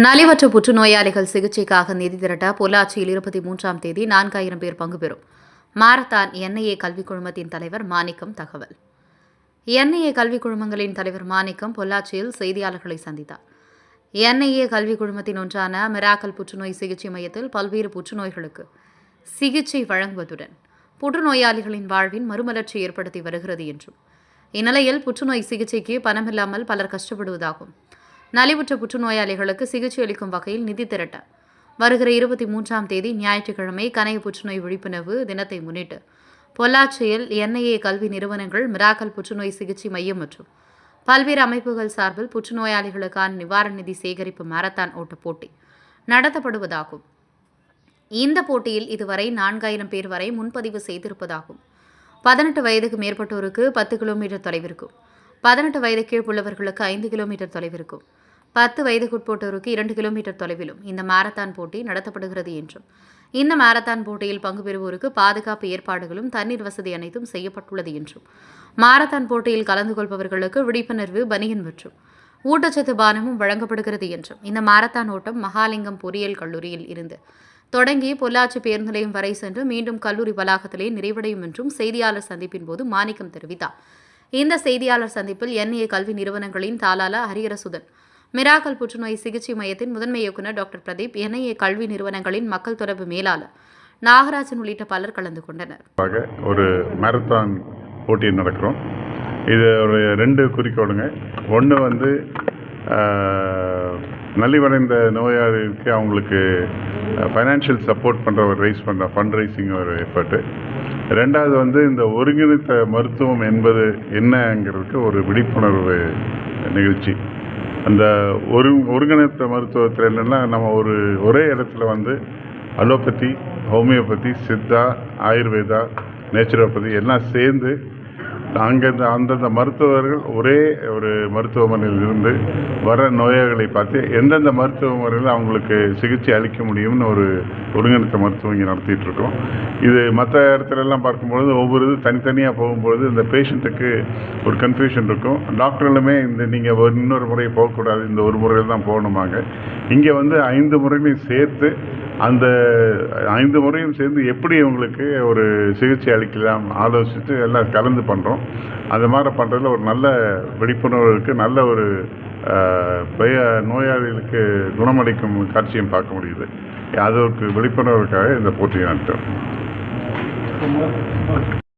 நலிவற்ற புற்றுநோயாளிகள் சிகிச்சைக்காக நிதி திரட்ட பொள்ளாச்சியில் 23ஆம் தேதி 4000 பேர் பங்கு பெறும் மாரத்தான் என்ஐஏ கல்விக் குழுமத்தின் தலைவர் மாணிக்கம் தகவல். என்ஐஏ கல்விக் குழுமங்களின் தலைவர் மாணிக்கம் பொள்ளாச்சியில் செய்தியாளர்களை சந்தித்தார். என்ஐஏ கல்விக் குழுமத்தின் ஒன்றான மிராக்கல் புற்றுநோய் சிகிச்சை மையத்தில் பல்வேறு புற்றுநோய்களுக்கு சிகிச்சை வழங்குவதுடன் புற்றுநோயாளிகளின் வாழ்வின் மறுமலர்ச்சி ஏற்படுத்தி வருகிறது என்றும், இந்நிலையில் புற்றுநோய் சிகிச்சைக்கு பணமில்லாமல் பலர் கஷ்டப்படுவதாகவும், நலிவுற்ற புற்றுநோயாளிகளுக்கு சிகிச்சை அளிக்கும் வகையில் நிதி திரட்ட வருகிற 23ஆம் தேதி ஞாயிற்றுக்கிழமை கணைய புற்றுநோய் விழிப்புணர்வு தினத்தை முன்னிட்டு பொள்ளாச்சியில் என்ஐஏ கல்வி நிறுவனங்கள், மிராக்கல் புற்றுநோய் சிகிச்சை மையம் மற்றும் பல்வேறு அமைப்புகள் சார்பில் புற்றுநோயாளிகளுக்கான நிவாரண நிதி சேகரிப்பு மாரத்தான் ஓட்ட போட்டி நடத்தப்படுவதாகும். இந்த போட்டியில் இதுவரை 4000 பேர் வரை முன்பதிவு செய்திருப்பதாகும். 18 வயதுக்கு மேற்பட்டோருக்கு 10 கிலோமீட்டர் தொலைவிற்கும், 18 வயது கீழ் உள்ளவர்களுக்கு 5 கிலோமீட்டர் தொலைவிற்கும், 10 வயதுக்குட்பட்டோருக்கு 2 கிலோமீட்டர் தொலைவிலும் இந்த மாரத்தான் போட்டி நடத்தப்படுகிறது என்றும், இந்த மாரத்தான் போட்டியில் பங்கு பெறுவோருக்கு பாதுகாப்பு ஏற்பாடுகளும் தண்ணீர் வசதி அனைத்தும் செய்யப்பட்டுள்ளது என்றும், மாரத்தான் போட்டியில் கலந்து கொள்பவர்களுக்கு விழிப்புணர்வு பனியன் மற்றும் ஊட்டச்சத்து பானமும் வழங்கப்படுகிறது என்றும், இந்த மாரத்தான் ஓட்டம் மகாலிங்கம் பொறியியல் கல்லூரியில் இருந்து தொடங்கி பொள்ளாச்சி பேருந்து நிலையம் வரை சென்று மீண்டும் கல்லூரி வளாகத்திலே நிறைவடையும் என்றும் செய்தியாளர் சந்திப்பின் போது மாணிக்கம் தெரிவித்தார். இந்த செய்தியாளர் சந்திப்பில் என்ஐஏ கல்வி நிறுவனங்களின் தாளாளர் ஹரிஹரசுதன், மிராக்கல் புற்றுநோய் சிகிச்சை மையத்தின் முதன்மை இயக்குநர் டாக்டர் பிரதீப், என்ஐஏ கல்வி நிறுவனங்களின் மக்கள் தொடர்பு மேலாளர் நாகராஜன் உள்ளிட்ட பலர் கலந்து கொண்டனர். ஒரு மாரத்தான் போட்டி நடக்கிறோம். இது ஒரு 2 குறிக்கோளுங்க. ஒன்று நலிவடைந்த நோயாளிகளுக்கு அவங்களுக்கு ஃபைனான்ஷியல் சப்போர்ட் பண்ணுற ஃபண்ட் ரைசிங் ஒரு எஃபர்ட்டு. 2வது இந்த ஒருங்கிணைத்த மருத்துவம் என்பது என்னங்கிறதுக்கு ஒரு விழிப்புணர்வு நிகழ்ச்சி. அந்த ஒருங்கிணைத்த மருத்துவத்தில் என்னென்னா, நம்ம ஒரே இடத்துல allopathy, homeopathy, Siddha, Ayurveda, naturopathy எல்லாம் சேர்ந்து அங்கேருந்து அந்தந்த மருத்துவர்கள் ஒரே ஒரு மருத்துவமனையில் இருந்து வர நோயாளிகளை பார்த்து எந்தெந்த மருத்துவமனையில் அவங்களுக்கு சிகிச்சை அளிக்க முடியும்னு ஒரு ஒருங்கிணைத்த மருத்துவம் இங்கே நடத்திட்டு இருக்கோம். இது மற்ற இடத்துலலாம் பார்க்கும்பொழுது ஒவ்வொரு இது தனித்தனியாக போகும்பொழுது இந்த பேஷண்ட்டுக்கு ஒரு கன்ஃபியூஷன் இருக்கும். டாக்டர்களுமே நீங்கள் இன்னொரு முறை போகக்கூடாது, இந்த ஒரு முறையில் தான் போகணுமாங்க. இங்கே 5 முறைகளையும் சேர்த்து அந்த 5 முறையும் சேர்ந்து எப்படி உங்களுக்கு ஒரு சிகிச்சை அளிக்கலாம் ஆலோசித்து எல்லாம் கலந்து பண்ணுறோம். அந்த மாதிரி பண்ணுறதுல ஒரு நல்ல விழிப்புணர்வு இருக்குது. நல்ல ஒரு நோயாளிகளுக்கு குணமளிக்கும் காட்சியும் பார்க்க முடியுது. அது ஒரு விழிப்புணர்வுக்காக இந்த போட்டியை நடத்துகிறோம்.